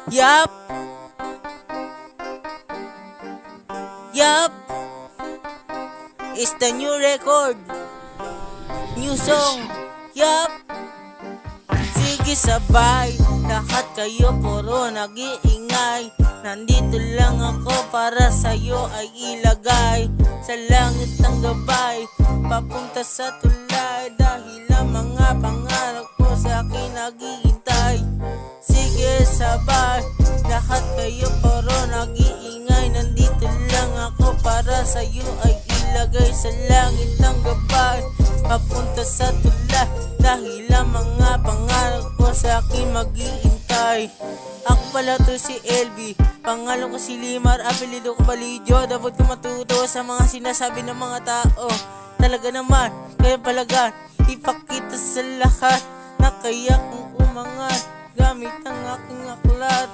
Yup, yup, it's the new record, new song. Yup, sige sabay, lahat kayo puro nag-iingay. Nandito lang ako para sa'yo ay ilagay sa langit ng gabay, papunta sa tulay. Dahil ang mga pangarap ko sa akin naghihintay. Sige sabay, lahat kayo puro nag-iingay. Nandito lang ako para sa'yo ay ilagay sa langit ng gabay, papunta sa tulay. Dahil ang mga pangarap ko sa akin maghihintay. Ako pala to si LB, pangalan ko si Limar, apelido ko Balidyo. Dapat ko matuto sa mga sinasabi ng mga tao. Talaga naman, kaya palagan, ipakita sa lahat na kaya kong umangat gamit ang aking aklat.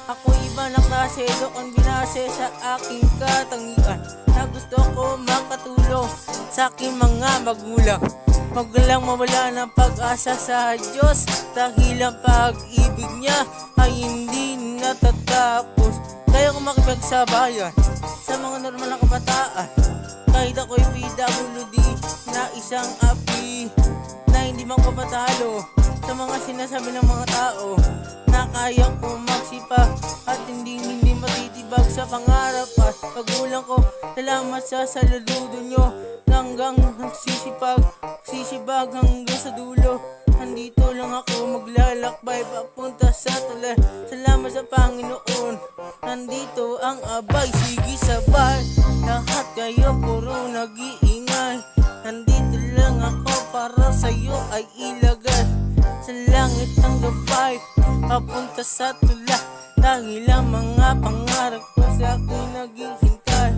Ako iba na klase, doon binase sa aking katangian, na gusto ko makatulong sa aking mga magulang. Huwag lang mawala ng pag-asa sa Diyos, dahil ang pag-ibig niya ay hindi natatapos. Kaya kung makipagsabayan sa mga normal na kabataan, kahit ako'y PWD na isang api, na hindi magpapatalo sa mga sinasabi ng mga tao, na kaya ko magsipag at hindi matitibag sa pangarap at pagkulang ko. Salamat sa saludo nyo, hanggang sisibag hanggang sa dulo. Nandito lang ako maglalakbay papunta sa tulay. Salamat sa Panginoon, nandito ang abay. Sige sabay, lahat kayo puro nag-iingay. Nandito lang ako para sa'yo ay ilagay sa langit ng gabay, papunta sa tulay. Dahil ang mga pangarap ko sa akin naghihintay.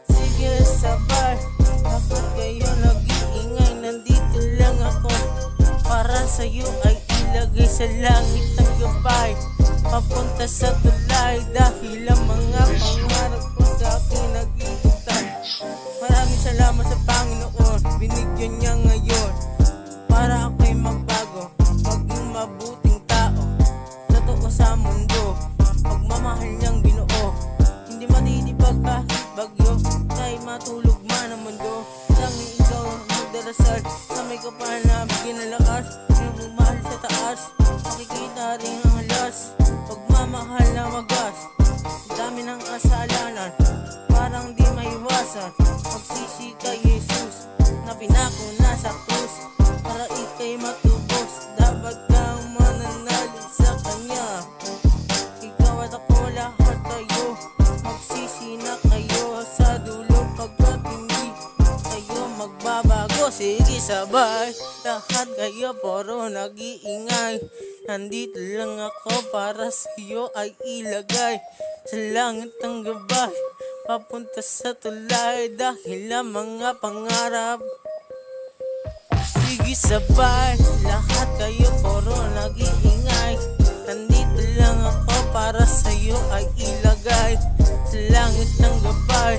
Sige sabay, bakit kayo nag-iingay? Nandito lang ako para sa'yo ay ilagay sa langit ng gabay, papunta sa tulay. Dahil ang mga pangarap ko sa akin naghihintay. Maraming salamat sa Panginoon, binigyan niya ngayon para ako'y magbago, maging mabuting tao. Totoo sa mundo, pagmamahal niyang binuo, hindi matitibag kahit bagyo, kahit matulog man ang mundo. Tanging ikaw ang magdarasal sa may kapal na bigyan ng lakas, yung magmahal sa taas, makikita rin ang halas. Pagmamahal na wagas, dami ng kasalanan, parang di maiwasan. Magsisi kay Jesus na pinako na sa krus, para ikay matubos. Dapat kang mananalig sa Kanya. Ikaw at ako, lahat tayo magsisi na kayo sa dulo, pagkat hindi kayo magbabago. Sige sabay, lahat kayo puro nag-iingay. Nandito lang ako para sa'yo ay ilagay sa langit ng gabay, papunta sa tulay. Dahil ang mga pangarap, sige sabay, lahat kayo puro nag-iingay. Nandito lang ako para sa'yo ay ilagay sa langit ng gabay,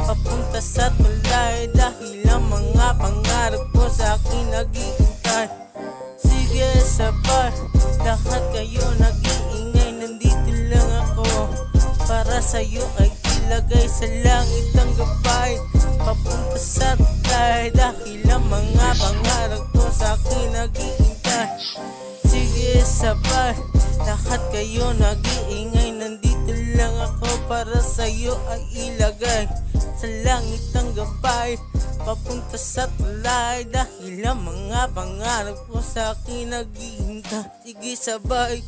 papunta sa tulay. Dahil ang mga pangarap ko sa akin naghihintay. Sige sabay, lahat kayo nag-iingay. Nandito lang ako para sa'yo ay ilagay sa langit ng gabay, papunta sa tulay. Dahil ang mga pangarap ko sa akin naghihintay. Sige sabay, lahat kayo nag-iingay. Nandito lang ako para sa'yo ay ilagay sa langit ng gabay, papunta sa tulay. Dahil ang mga pangarap ko sa akin naghihintay. Sige sabay.